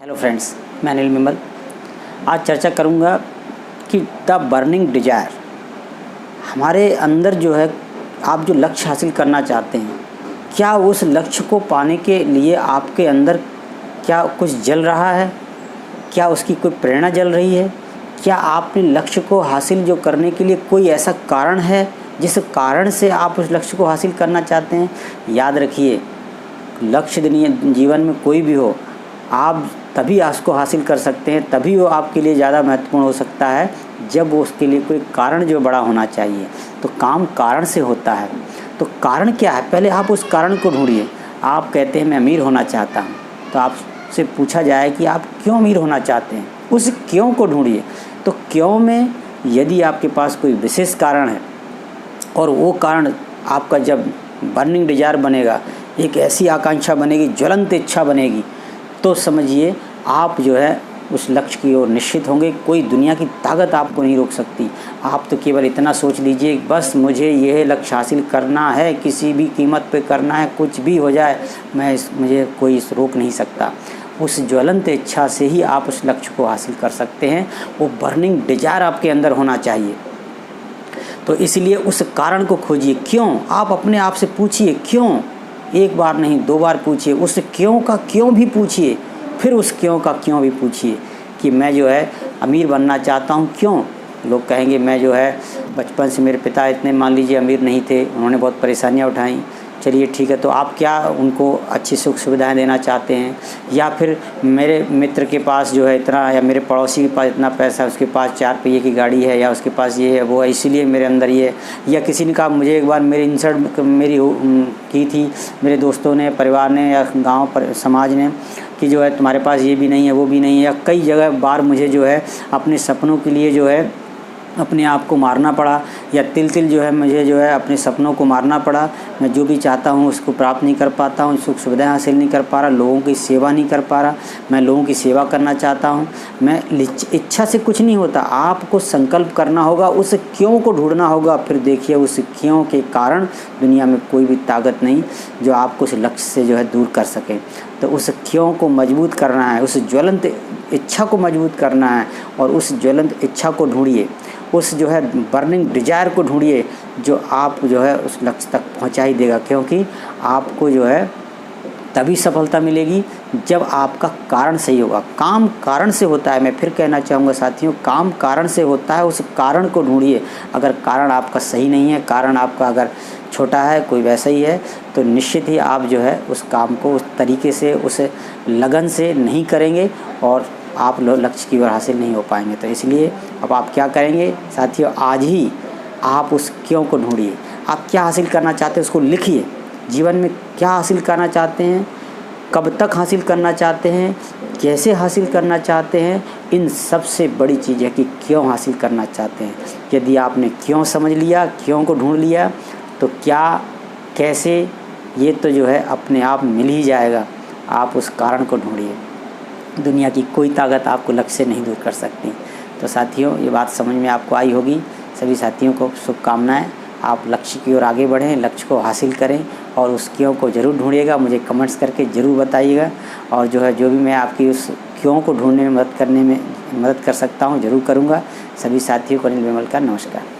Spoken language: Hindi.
हेलो फ्रेंड्स, मैं अनिल विमल। आज चर्चा करूंगा कि द बर्निंग डिजायर, हमारे अंदर जो है आप जो लक्ष्य हासिल करना चाहते हैं, क्या उस लक्ष्य को पाने के लिए आपके अंदर क्या कुछ जल रहा है? क्या उसकी कोई प्रेरणा जल रही है? क्या आपने लक्ष्य को हासिल जो करने के लिए कोई ऐसा कारण है जिस कारण से आप उस लक्ष्य को हासिल करना चाहते हैं? याद रखिए, लक्ष्य जीवन में कोई भी हो, आप तभी उसको हासिल कर सकते हैं, तभी वो आपके लिए ज़्यादा महत्वपूर्ण हो सकता है जब वो उसके लिए कोई कारण जो बड़ा होना चाहिए। तो काम कारण से होता है। तो कारण क्या है, पहले आप उस कारण को ढूंढिए। आप कहते हैं मैं अमीर होना चाहता हूँ, तो आपसे पूछा जाए कि आप क्यों अमीर होना चाहते हैं, उस क्यों को ढूंढिए। तो क्यों में यदि आपके पास कोई विशेष कारण है और वो कारण आपका जब बर्निंग डिजायर बनेगा, एक ऐसी आकांक्षा बनेगी, ज्वलंत इच्छा बनेगी, तो समझिए आप जो है उस लक्ष्य की ओर निश्चित होंगे। कोई दुनिया की ताकत आपको नहीं रोक सकती। आप तो केवल इतना सोच लीजिए, बस मुझे यह लक्ष्य हासिल करना है, किसी भी कीमत पे करना है, कुछ भी हो जाए मुझे कोई रोक नहीं सकता। उस ज्वलंत इच्छा से ही आप उस लक्ष्य को हासिल कर सकते हैं। वो बर्निंग डिजायर आपके अंदर होना चाहिए। तो इसलिए उस कारण को खोजिए। क्यों, आप अपने आप से पूछिए क्यों। एक बार नहीं, 2 बार पूछिए। उस क्यों का क्यों भी पूछिए, फिर उस क्यों का क्यों भी पूछिए कि मैं जो है अमीर बनना चाहता हूँ। क्यों? लोग कहेंगे मैं जो है बचपन से, मेरे पिता इतने मान लीजिए अमीर नहीं थे, उन्होंने बहुत परेशानियाँ उठाई। चलिए ठीक है, तो आप क्या उनको अच्छी सुख सुविधाएं देना चाहते हैं? या फिर मेरे मित्र के पास जो है इतना, या मेरे पड़ोसी के पास इतना पैसा, उसके पास 4 पहिए की गाड़ी है, या उसके पास ये है वो है, इसीलिए मेरे अंदर ये। या किसी ने कहा मुझे, एक बार मेरी इंसल्ट मेरी की थी मेरे दोस्तों ने, परिवार ने, या गाँव पर समाज ने, कि जो है तुम्हारे पास ये भी नहीं है, वो भी नहीं है। या कई जगह बार मुझे जो है अपने सपनों के लिए जो है अपने आप को मारना पड़ा, या तिल जो है मुझे जो है अपने सपनों को मारना पड़ा। मैं जो भी चाहता हूँ उसको प्राप्त नहीं कर पाता हूँ, सुख सुविधाएं हासिल नहीं कर पा रहा, लोगों की सेवा नहीं कर पा रहा। मैं लोगों की सेवा करना चाहता हूँ। मैं इच्छा से कुछ नहीं होता, आपको संकल्प करना होगा, उस क्यों को ढूंढना होगा। फिर देखिए उस क्यों के कारण दुनिया में कोई भी ताकत नहीं जो आपको उस लक्ष्य से जो है दूर कर सके। तो उस क्यों को मजबूत करना है, उस ज्वलंत इच्छा को मजबूत करना है, और उस ज्वलंत इच्छा को ढूंढिए। उस जो है बर्निंग डिजायर को ढूंढिए जो आप जो है उस लक्ष्य तक पहुंचा ही देगा। क्योंकि आपको जो है तभी सफलता मिलेगी जब आपका कारण सही होगा। काम कारण से होता है। मैं फिर कहना चाहूँगा साथियों, काम कारण से होता है। उस कारण को ढूंढिए। अगर कारण आपका सही नहीं है, कारण आपका अगर छोटा है, कोई वैसा ही है, तो निश्चित ही आप जो है उस काम को उस तरीके से, उस लगन से नहीं करेंगे और आप लक्ष्य की ओर हासिल नहीं हो पाएंगे। तो इसलिए अब आप क्या करेंगे साथियों, आज ही आप उस क्यों को ढूंढिए। आप क्या हासिल करना चाहते हैं उसको लिखिए। जीवन में क्या हासिल करना चाहते हैं, कब तक हासिल करना चाहते हैं, कैसे हासिल करना चाहते हैं, इन सबसे बड़ी चीज़ है कि क्यों हासिल करना चाहते हैं। यदि आपने क्यों समझ लिया, क्यों को ढूंढ लिया, तो क्या कैसे ये तो जो है अपने आप मिल ही जाएगा। आप उस कारण को ढूंढिए। दुनिया की कोई ताकत आपको लक्ष्य से नहीं दूर कर सकती। तो साथियों, ये बात समझ में आपको आई होगी। सभी साथियों को शुभकामनाएं। आप लक्ष्य की ओर आगे बढ़ें, लक्ष्य को हासिल करें, और उस क्यों को ज़रूर ढूंढिएगा। मुझे कमेंट्स करके ज़रूर बताइएगा, और जो है जो भी मैं आपकी उस क्यों को ढूंढने में मदद कर सकता हूँ ज़रूर करूँगा। सभी साथियों को अनिल विमल का नमस्कार।